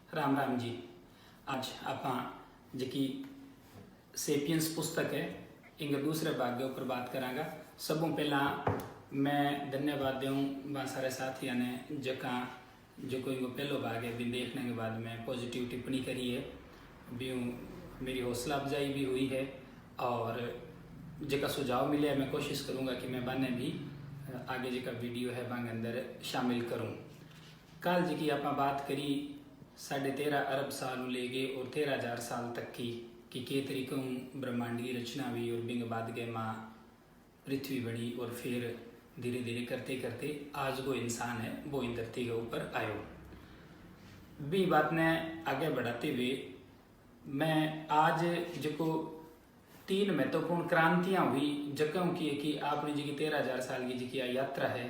राम राम जी। आज आप जी सेपियंस पुस्तक है इंगे दूसरे भाग के ऊपर बात करांगा। सबों पहला मैं धन्यवाद दूँ बा सारे साथियों ने जका जो कोई को पहलो भाग है भी देखने के बाद में पॉजिटिव टिप्पणी करी है, भी मेरी हौसला अफजाई भी हुई है और जका सुझाव मिले मैं कोशिश करूँगा कि मैं बाने भी आगे जका वीडियो है बांग अंदर शामिल करूँ। कल जी की आप बात करी 13.5 अरब साल ले गए और 13,000 साल तक की कि के तरीकों ब्रह्मांड की रचना हुई और बिंग बाद गए माँ पृथ्वी बनी और फिर धीरे धीरे करते करते आज वो इंसान है वो इन धरती के ऊपर आयो। भी बात ने आगे बढ़ाते हुए मैं आज जो 3 महत्वपूर्ण क्रांतियाँ हुई जगहों की कि आपने जी की 13,000 साल की जी यात्रा है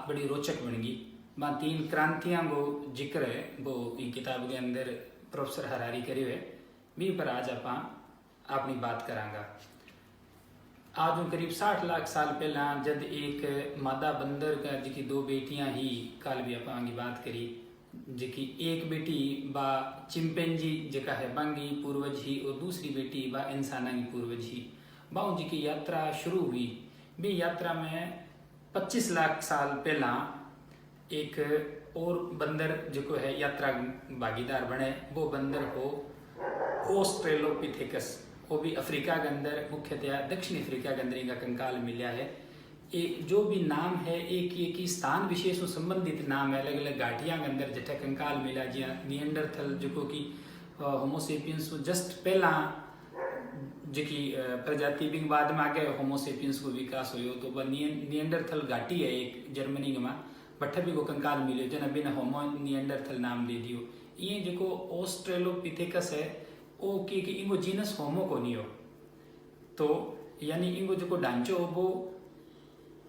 बड़ी रोचक बन गई। वहाँ 3 क्रांतियाँ को जिक्र है वो ये किताब के अंदर प्रोफेसर हरारी करे हुए भी पर आज आप अपनी बात करांगा। आज करीब 60 लाख साल पहला जब एक मादा बंदर का जी की 2 बेटियां ही काल भी आप की बात करी जी की एक बेटी बा चिंपैंजी जका है बांगी पूर्वज ही और दूसरी बेटी बा इंसाना की पूर्वज ही बाऊ जी की यात्रा शुरू हुई। भी यात्रा में 25 लाख साल पहला एक और बंदर जो है यात्रा भागीदार बने, वो बंदर हो ऑस्ट्रेलोपिथेकस, वो भी अफ्रीका के अंदर मुख्यतया दक्षिण अफ्रीका के अंदर इनका कंकाल मिला है। एक जो भी नाम है एक ही स्थान विशेष से संबंधित नाम है, अलग अलग घाटियां के अंदर जठे कंकाल मिला जिया निएंडरथल जो कि होमोसेपियंस जस्ट पहला जी प्रजाति भी बाद में आगे होमोसेपियंस को विकास हो तो वह निएंडरथल घाटी है एक जर्मनी में बट्ठे भी को कंकाल मिले जना बिना होमो निएंडरथल नाम दे दियो। ये जो ऑस्ट्रेलोपिथेकस है वो कि इनको जीनस होमो को नहीं हो तो यानी इनको जो ढांचो वो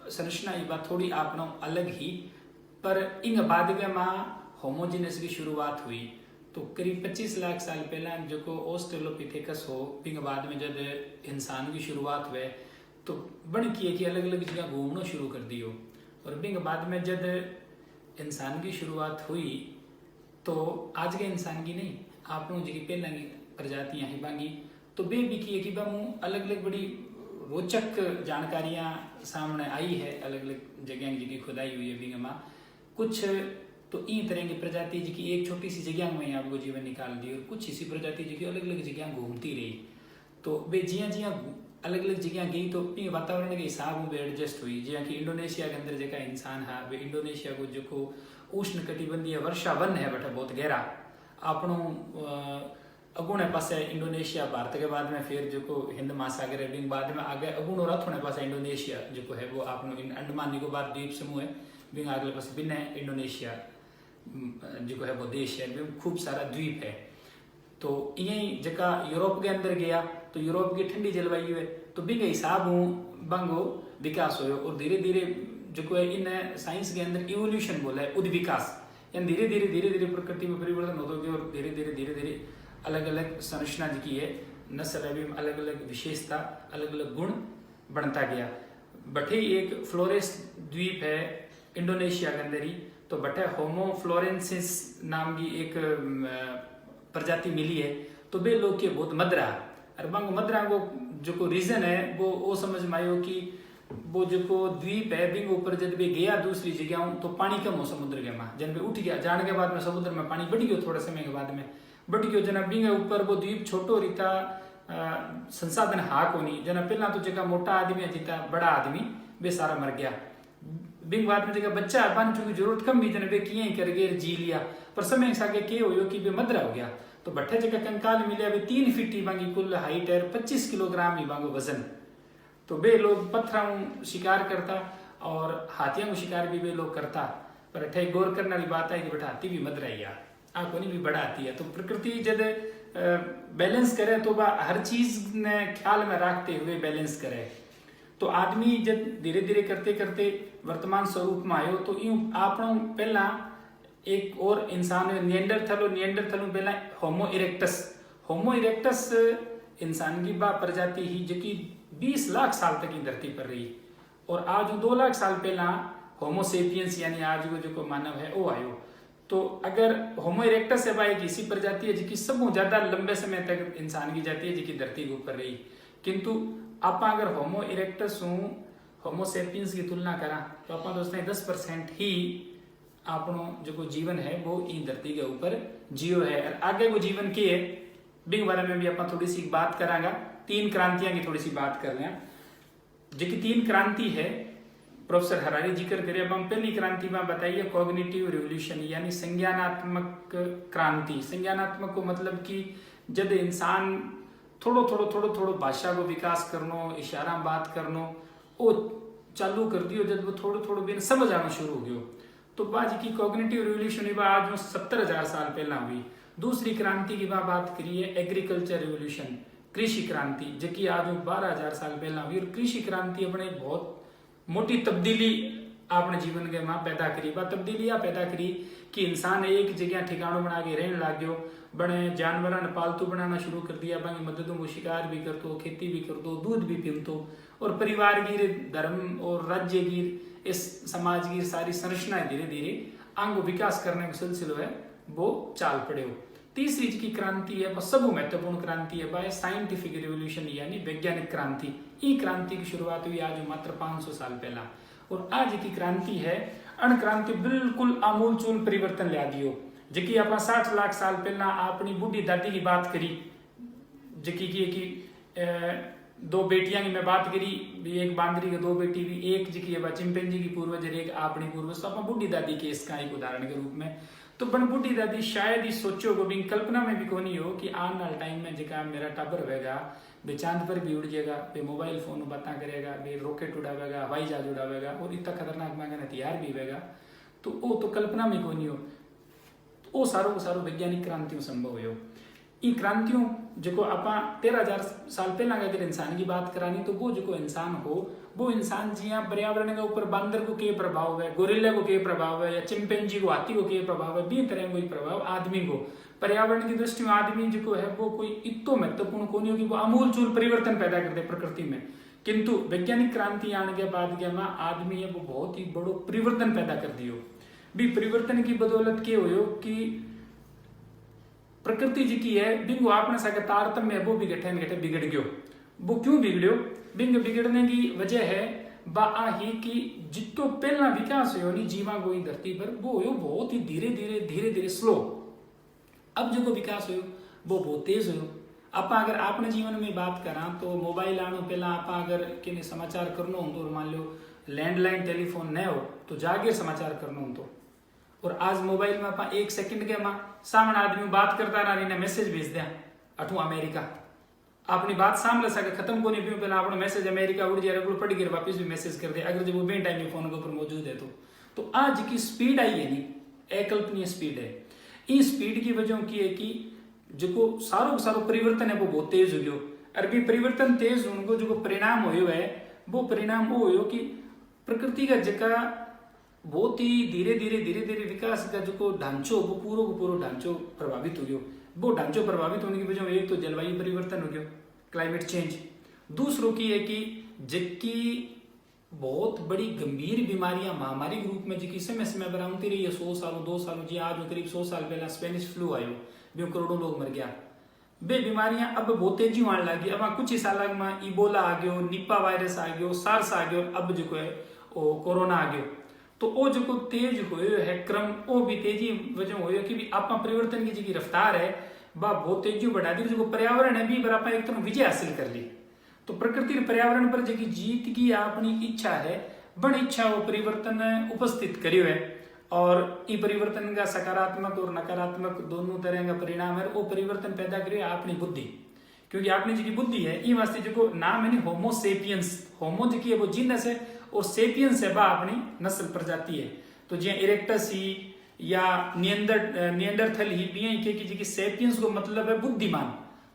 संरचना ये बात थोड़ी आपनो अलग ही पर इन बाद में माँ होमोजीनस की शुरुआत हुई। तो करीब 25 लाख साल पहला जो ऑस्ट्रेलोपिथेकस हो फिर बाद में जब इंसान की शुरुआत हुए तो बन किए कि अलग अलग जगह घूमना शुरू कर दियो और फिर बाद में जब इंसान की शुरुआत हुई तो आज के इंसान की नहीं आप लोगों जी पहला की प्रजातियाँ ही बांगी तो वे भी किए कि बमू अलग अलग बड़ी रोचक जानकारियाँ सामने आई है, अलग अलग जगह जी की खुदाई हुई है बिंगमा कुछ तो इन तरह की प्रजाति जी की एक छोटी सी जगह में आपको जीवन निकाल दी और कुछ इसी प्रजाति जी की अलग अलग जगह घूमती रही। तो वे जिया जिया अलग अलग जगह गई तो वातावरण के हिसाब में एडजस्ट हुई। जिया कि इंडोनेशिया के अंदर जगह इंसान है वे इंडोनेशिया को जो उष्ण कटिबंधीय वर्षा वन है बटा बहुत गहरा आपनों अगुणे पास इंडोनेशिया भारत के बाद में फिर जो हिंद महासागर है बाद में आगे अगुण रथ होने पास इंडोनेशिया जो है वो आप अंडमान निकोबार द्वीप समूह है बिंग अगले पास बिना इंडोनेशिया जो है वो देश है खूब सारा द्वीप है। तो यही जगह यूरोप के अंदर गया तो यूरोप की ठंडी जलवायु है तो बिंग हिसाब बंगो विकास हो और धीरे धीरे जो है इन साइंस के अंदर इवोल्यूशन बोला है उद्विकास यानी धीरे धीरे प्रकृति में परिवर्तन होते गए और धीरे धीरे अलग अलग संरचना की है नस्ल है अलग अलग विशेषता अलग अलग गुण बनता गया। बटे एक फ्लोरेस द्वीप है इंडोनेशिया के अंदर ही तो बटे होमो फ्लोरेंसिस नाम की एक प्रजाति मिली है तो वे लोग के बहुत मदरा और बंग मदरा को जो रीजन है वो समझ में आयो कि वो जो द्वीप है बिंग ऊपर जब वे गया दूसरी जगह तो पानी कम हो समुद्र के माँ जब वे उठ गया जाने के बाद में समुद्र में पानी बढ़ गया थोड़ा समय के बाद में बढ़ गयो जना बिंग ऊपर वो द्वीप छोटो रीता संसाधन हाक होनी जना पहला तो जगह मोटा आदमी जीता बड़ा आदमी वे सारा मर गया बिंग बाद में जगह बच्चा बन चुकी जरूरत कम भी जना वे किए करके जी लिया पर समय सागे के हो कि वे मदरा हो गया तो बट्ठे जगह कंकाल मिले अभी 3 फीट ही बांगी कुल हाइट है 25 किलोग्राम ही बांगो वजन। तो वे लोग पत्थरों शिकार करता और हाथियों को शिकार भी वे लोग करता पर अठे गौर करने वाली बात है कि बेटा हाथी भी मदरा ही यार आपको नहीं भी बड़ा आती है। तो प्रकृति जब बैलेंस करे तो वह हर चीज ने ख्याल में रखते हुए बैलेंस करे तो आदमी जब धीरे धीरे करते करते वर्तमान स्वरूप में आयो तो यूं आपनों पहला एक और इंसान निएंडरथल और निएंडरथल पहला होमो इरेक्टस इंसान की बा प्रजाति ही जो कि 20 लाख साल तक की धरती पर रही और आज 2 लाख साल पहला होमोसेपियंस यानी आज जो मानव है वो आयो तो अगर होमो इरेक्टस है एक ऐसी प्रजाति है जिसकी सबसे ज्यादा लंबे समय तक इंसान की जाती है जिसकी धरती के ऊपर रही, किंतु आप अगर होमो इरेक्टस हूँ होमो सेपियंस की तुलना करा तो आप दोस्तों 10% ही आपनो जो जीवन है वो इन धरती के ऊपर जियो है। और आगे वो जीवन की है बिग बारे में भी आप थोड़ी सी बात करांगा। 3 क्रांतियां की थोड़ी सी बात कर लें, जो कि 3 क्रांति है प्रोफेसर हरारी जिक्र करे। अब हम पहली क्रांति में बताइए कॉग्निटिव रिवोल्यूशन यानी संज्ञानात्मक क्रांति। संज्ञानात्मक को मतलब कि जब इंसान थोड़ो भाषा को विकास करनो, इशारा बात करनो वो चालू कर दियो, जब वो थोड़ो बिन समझ आना शुरू हो गयो तो बाज की कॉग्निटिव रिवोल्यूशन आज 70,000 साल पहला हुई। दूसरी क्रांति की बात करिए एग्रीकल्चर रिवोल्यूशन, कृषि क्रांति, जो कि आज 12,000 साल पहला हुई। और कृषि क्रांति अपने बहुत मोटी तब्दीली आपने जीवन के मां पैदा करी। बा तब्दीली आ पैदा करी कि इंसान एक जगह ठिकानों बना के रहने लग गयो, बड़े जानवरों ने पालतू बनाना शुरू कर दिया, बाकी मददों को शिकार भी करतो, खेती भी करतो, दूध भी पीतो, और परिवार की धर्म और राज्य की इस समाज की सारी संरचनाएं धीरे धीरे अंग विकास करने का सिलसिलो है वो चाल पड़े हो। तीसरी की क्रांति है वह सब महत्वपूर्ण क्रांति है वह साइंटिफिक रिवोल्यूशन यानी वैज्ञानिक क्रांति। ये क्रांति की शुरुआत हुई आज मात्र 500 साल पहला, और आज की क्रांति है अण क्रांति बिल्कुल आमूल चूल परिवर्तन ला दियो। जबकि आप 60 लाख साल पहला अपनी बूढ़ी दादी की बात करी, जबकि कि 2 बेटियां की मैं बात करी, एक बांदरी के 2 बेटी भी, एक जी की चिंपैंजी की पूर्वज एक अपनी पूर्वज, तो आप बूढ़ी दादी के इसका एक उदाहरण के रूप में तो बन बूढ़ी दादी शायद ही सोचो को भी कल्पना में भी कोनी हो कि आने वाले टाइम में जगह मेरा टाबर होगा वे चांद पर भी उड़ जाएगा, वे मोबाइल फोन बातें करेगा, वे रॉकेट उड़ावेगा, हवाई जहाज उड़ावेगा और इतना खतरनाक मांगा हथियार भी होगा, तो वो तो कल्पना में कोनी हो। तो वो सारो वैज्ञानिक क्रांतियों संभव हो। इन क्रांतियों जो आप 13,000 साल पहला अगर इंसान की बात करानी तो वो जो इंसान हो वो इंसान जिया पर्यावरण के ऊपर बंदर को के प्रभाव है, गोरिल्ला को के प्रभाव है, या चिंपैंजी को हाथी को के प्रभाव है, बी तरह कोई प्रभाव आदमी को पर्यावरण की दृष्टि में आदमी जो है वो कोई इतो महत्वपूर्ण कोनी हो कि वो आमूल चूल परिवर्तन पैदा कर दे प्रकृति में। किंतु वैज्ञानिक क्रांति आने के बाद क्या आदमी है वो बहुत ही बड़ो परिवर्तन पैदा कर दियो। भी परिवर्तन की बदौलत के हो कि प्रकृति जी की है बिंगो आपने सके तारतम्य वो भी गठन गठे बिगड़ गयो। वो क्यों बिगड़ो? बिंग बिगड़ने की वजह है बा ही कि जितो पहला विकास हो नहीं जीवा को धरती पर वो हो बहुत ही धीरे धीरे स्लो। अब जो विकास हो वो बहुत तेज हो। आप अगर आपने जीवन में बात करा तो मोबाइल आने पहला आप अगर किन्हें समाचार करना हो तो मान लो लैंडलाइन टेलीफोन न हो तो जागे समाचार करना हो तो, और आज मोबाइल में आप 1 सेकंड के मां सामने आदमी बात करता ना मैसेज भेज दिया अठू अमेरिका अपनी बात सामने सके खत्म को नहीं पियो पहला अपना मैसेज अमेरिका उड़ जाए पढ़ गिर वापस भी मैसेज कर दे अगर जब वो बेन टाइम में फोन के ऊपर मौजूद है तो आज की स्पीड आई है नहीं अकल्पनीय स्पीड है। इस स्पीड की वजह की है कि जो सारो परिवर्तन है वो बहुत तेज हो गयो। अरबी परिवर्तन तेज होने को जो परिणाम हो है वो परिणाम वो हो कि प्रकृति का जगह बहुत ही धीरे धीरे विकास का जो ढांचो वो पूरो ढांचो प्रभावित हो गयो। वो ढांचो प्रभावित होने की वजह एक तो जलवायु परिवर्तन हो गया क्लाइमेट चेंज, दूसरों की है कि जबकि बहुत बड़ी गंभीर बीमारियां महामारी के रूप में जिसकी समय बरामती रही है 100 सालों 2 सालों जी आज करीब 100 साल पहला स्पेनिश फ्लू आयो जो करोड़ों लोग मर गया। वे बीमारियां अब बहुत तेजी आने लगी। अब कुछ ही साल में इबोला आ गयो, निपा वायरस आ गयो, सार्स आ गयो, अब जो है कोरोना आ गयो। तो वो जो तेज हुए है क्रम वो भी तेजी वजह हो कि आप परिवर्तन की जी रफ्तार है वह बहुत तेजी बढ़ा दी। जो पर्यावरण है भी आप एक तरह विजय हासिल कर ली। तो प्रकृति पर्यावरण पर जी जीत की अपनी इच्छा है बड़ इच्छा वो परिवर्तन उपस्थित करियो है, और ये परिवर्तन का सकारात्मक और नकारात्मक दोनों तरह का परिणाम है। वो परिवर्तन पैदा करियो अपनी बुद्धि, क्योंकि आपने जी बुद्धि है ये वास्ते जो नाम है होमो सेपियंस, होमो जी है वो जीनस है और सेपियंस है बा अपनी नस्ल प्रजाति है। तो जी इरेक्टस ही या नियंडरथल ही भी सेपियंस को मतलब है बुद्धिमान।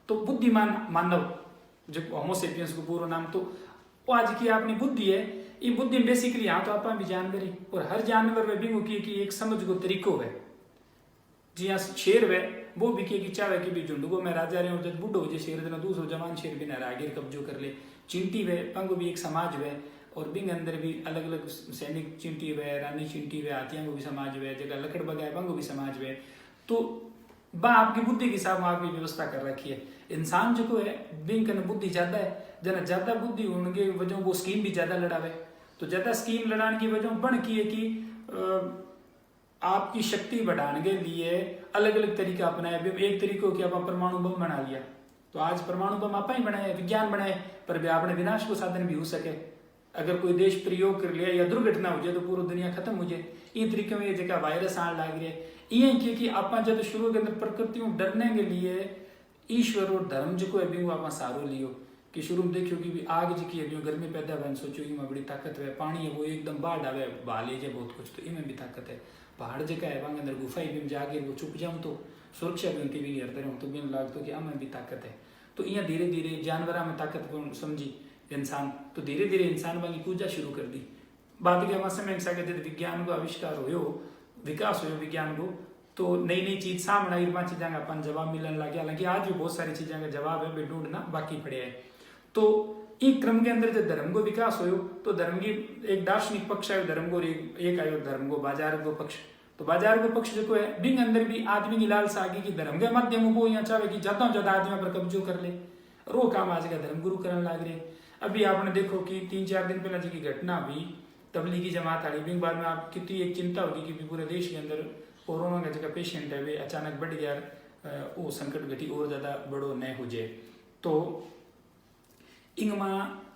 तो बुद्धिमान मानव जो होमो सेपियंस को पूरा नाम तो वो आज की अपनी बुद्धि है। ये बुद्धि बेसिकली यहाँ तो आप भी जानवर ही और हर जानवर में भी की एक समझ को तरीको है। जी हाँ शेर है वो भी की चाहे कि भी झुंडुगो में राजा रहे जब बुढ़ो हो जाए शेर दूसरो जवान शेर भी ना आगे कब्जो कर ले। चींटी वे पंग भी एक समाज वे और बिंग अंदर भी अलग अलग सैनिक चिंटी वे, रानी चिंटी वे, हाथियां को भी समाज वे, जगह लकड़ बगाए बंगो भी समाज वे। तो बा आपकी बुद्धि के हिसाब में आपकी व्यवस्था कर रखी है। इंसान जो है बिंग कन बुद्धि ज्यादा है, जना ज्यादा बुद्धि होने की वजह वो स्कीम भी ज्यादा लड़ावे। तो ज्यादा स्कीम लड़ाने की वजह बन की है कि आपकी शक्ति बढ़ाने के लिए अलग अलग तरीका अपनाया। एक तरीको कि आप परमाणु बम बना लिया, तो आज परमाणु बम आप ही बनाए, विज्ञान बनाए, पर भी आपने विनाश को साधन भी हो सके। अगर कोई देश प्रयोग कर लिया या दुर्घटना हो जाए तो पूरी दुनिया खत्म हो जाए। इन तरीके में जगह वायरस आने लग रही है। ये क्योंकि आप जब शुरू के अंदर प्रकृति में डरने के लिए ईश्वर और धर्म जो है भी वो आप सारो लियो कि शुरू में देखियो कि भी आग जी की है, गर्मी पैदा हुआ, सोचो इनमें बड़ी ताकत है। पानी है वो एकदम बाढ़ आवे बहा ले जाए बहुत कुछ, तो इनमें भी ताकत है। पहाड़ जगह है वहां अंदर गुफा भी जाके वो चुप जाऊँ तो सुरक्षा भी उनकी भी हरते रहूँ तो भी लगता कि हमें भी ताकत है। तो यहाँ धीरे धीरे जानवरा में ताकत को समझी इंसान, तो धीरे धीरे इंसान वाली पूजा शुरू कर दी। बाद के हमारे समय कहते विज्ञान को आविष्कार हो, विकास हो विज्ञान को, तो नई नई चीज सामने आई, चीज़ों का अपन जवाब मिलने लगे। हालांकि आज भी बहुत सारी चीज़ों का जवाब है ढूंढना बाकी पड़े है। तो एक क्रम के अंदर जब धर्म को विकास हो तो धर्म की एक दार्शनिक पक्ष आयो धर्म को, एक आयो धर्म को बाजार को पक्ष। तो बाजार को पक्ष जो है बिंग अंदर भी आदमी की लालसा आ गई कि धर्म के माध्यम वो यहाँ चाहे कि ज्यादा से ज्यादा आदमी पर कब्जो कर ले, और वो काम आज का धर्म गुरु करने लग रहे। अभी आपने देखो कि 3-4 दिन पहले जी की घटना हुई, तबलीगी जमात आ रही, बाद में आप कितनी एक चिंता होगी कि पूरे देश के अंदर कोरोना का जगह पेशेंट है वे अचानक बढ़ गया, वो संकट घटी और ज्यादा बड़ो न हो जाए। तो इंगमा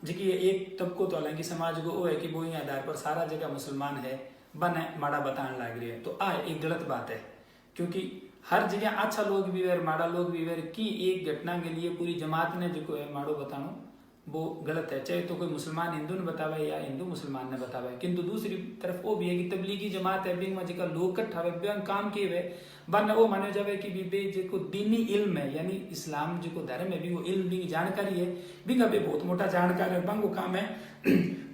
जी एक तबको तो हालांकि समाज को वो है कि वो आधार पर सारा जगह मुसलमान है बन माड़ा बताने लग रही है। तो एक गलत बात है, क्योंकि हर जगह अच्छा लोग भी है माड़ा लोग भी है कि एक घटना के लिए पूरी जमात ने जो है माड़ो बतानो वो गलत है। चाहे तो कोई मुसलमान हिंदू ने बतावे या हिंदू मुसलमान ने बतावे, किंतु दूसरी तरफ वो भी है कि तबलीगी जमात है बिंग में जगह लोग इकट्ठा हुए काम किए हुए बन वो माने जावे कि बे जो दीनी इल्म है, यानी इस्लाम जो धर्म है भी वो इल्म भी जानकारी है भी का बहुत मोटा जानकार है। बंगो काम है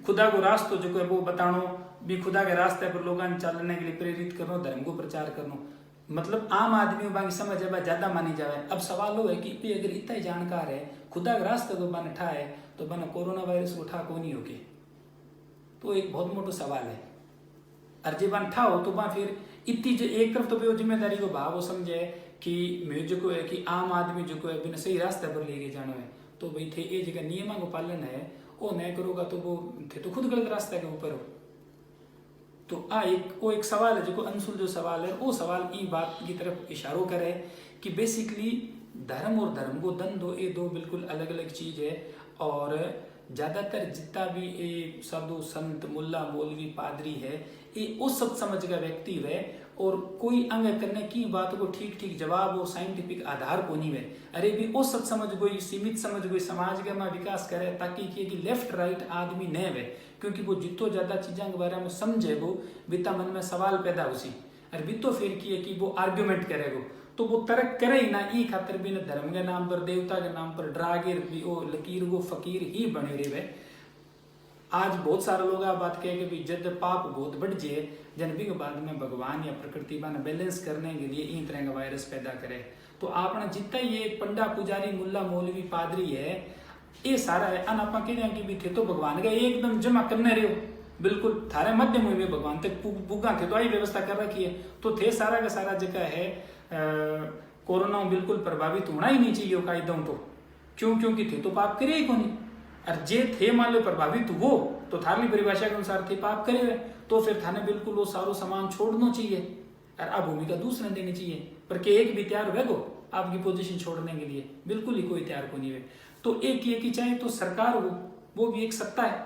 खुदा को रास्तो जो है वो बतानो भी, खुदा के रास्ते पर लोगों चलने के लिए प्रेरित करो, धर्म को प्रचार करो। मतलब आम आदमी बाकी समझ है ज्यादा मानी जाए। अब सवाल वो है कि अगर इतना ही जानकार है खुदा के रास्ते को बन ठा है तो बन कोरोना वायरस को ठा को नहीं होके, तो एक बहुत मोटा सवाल है। और जब बन ठा हो तो वहां फिर इतनी एक तरफ तो जिम्मेदारी को भाव वो समझे कि म्यूजिक है कि आम आदमी जो है बिना सही रास्ते पर लेके जाना है, तो भाई थे ये जगह नियमों को पालन है वो नहीं करोगा तो वो थे तो खुद गलत रास्ते के ऊपर हो। तो वो एक सवाल है जो अनसुल जो सवाल है वो सवाल ई बात की तरफ इशारो करे कि बेसिकली धर्म और धर्म को दो ये दो बिल्कुल अलग अलग चीज है। और ज्यादातर जितना भी ये साधु संत मुल्ला मौलवी पादरी है ये उस सच समझ का व्यक्ति है और कोई अंग करने की बात को ठीक ठीक जवाब और साइंटिफिक आधार को नहीं है। अरे भी वो सच समझ कोई सीमित समझ कोई समाज का विकास करे ताकि कि लेफ्ट राइट आदमी न है, क्योंकि वो जितो ज्यादा चीजों के बारे में समझे वो बिता मन में सवाल पैदा हो सी और बितो फिर किए कि वो आर्ग्यूमेंट करेगो तो वो तर्क करे ही ना। ई खातर भी धर्म के नाम पर देवता के नाम पर ड्रागे भी वो लकीर वो फकीर ही बने रहे। आज बहुत सारे लोग बात कहे कि भी जब पाप बहुत बढ़ जाए जन भी बाद में भगवान या प्रकृति बन बैलेंस करने के लिए इन तरह का वायरस पैदा करे। तो आपने जितना ये पंडा पुजारी मुल्ला मौलवी पादरी है ये सारा है अन आप कह कि भी थे तो भगवान का एकदम जमा करने रहे हो बिल्कुल थारे मध्यम हुए भगवान तक पुगा थे तो आई व्यवस्था कर रखी है। तो थे सारा का सारा जगह है कोरोना बिल्कुल प्रभावित होना ही नहीं चाहिए कायदों तो क्योंकि थे तो पाप करे ही कौन। और जे थे मान लो प्रभावित हो तो थारली परिभाषा के अनुसार थे पाप करे हुए तो फिर थाने बिल्कुल वो सारो सामान छोड़ना चाहिए और अब भूमिका दूसरे देनी चाहिए। पर के एक भी तैयार हुए को आपकी पोजीशन छोड़ने के लिए बिल्कुल ही कोई तैयार को नहीं हुए। तो एक ये कि चाहे तो सरकार हो वो भी एक सत्ता है,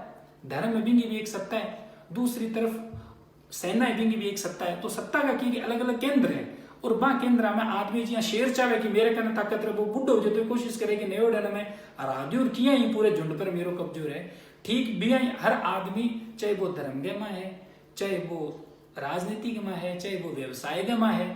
धर्म में भी एक सत्ता है, दूसरी तरफ सेना भी एक सत्ता है। तो सत्ता का की अलग अलग केंद्र है और वहां केंद्र में आदमी जी शेर चाहे कि मेरे कहने ताकत रहे वो बुढ़ो हो जाए तो कोशिश करे कि नयो डन में आराध्य और किया ही पूरे झुंड पर मेरो कब्जो है। ठीक भी हर आदमी चाहे वो धर्म के में है चाहे वो राजनीति में है चाहे वो व्यवसाय के में है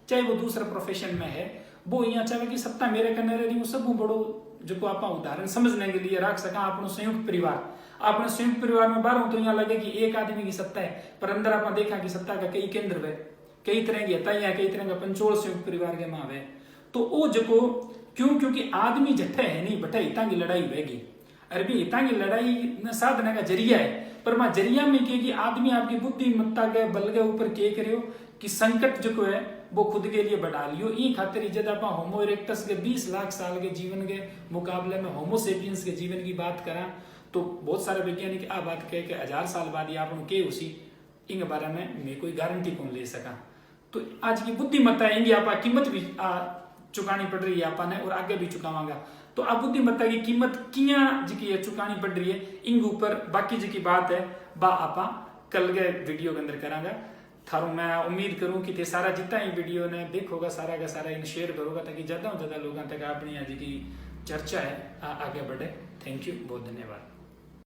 चाहे वो दूसरा प्रोफेशन में है वो यहाँ चाहे कि सत्ता मेरे कहने रही वो सब बड़ो जो आप उदाहरण समझने के लिए रख सका अपना संयुक्त परिवार में बाहर तो यहाँ लगे कि एक आदमी की सत्ता है पर अंदर आप देखा कि सत्ता का कई केंद्र है कई तरह की हताइयां कई तरह का पंचोल संयुक्त परिवार के माँ है। तो वो जो क्योंकि आदमी जट्ठे है नहीं बटा हिता की लड़ाई बहेगी। अरे भी हिता की लड़ाई न साधने का जरिया है पर मैं जरिया में के कि आदमी आपकी बुद्धिमत्ता के बल के ऊपर के करियो कि संकट जो है वो खुद के लिए बढ़ा लियो। ई खातिर जब आप होमो इरेक्टस के 20 लाख साल के जीवन के मुकाबले में होमो सेपियंस के जीवन की बात करा तो बहुत सारे वैज्ञानिक आ बात कहे कि 1000 साल बाद ही आप के उसी इन बारे में मैं कोई गारंटी कौन ले सका। तो आज की बुद्धिमत्ता इंगी आप कीमत भी चुकानी पड़ रही है आपने और आगे भी चुकावांगा। तो अब बुद्धिमत्ता की कीमत किया जी चुकानी पड़ रही है इंग ऊपर बाकी जी की बात है बा आपा कल के वीडियो के अंदर करांगा। थारो मैं उम्मीद करूं कि ते सारा जितना ही वीडियो ने देखोगा सारा का सारा इन शेयर करोगा ताकि ज्यादा से ज्यादा लोगों तक अपनी आज की चर्चा है आगे बढ़े। थैंक यू, बहुत धन्यवाद।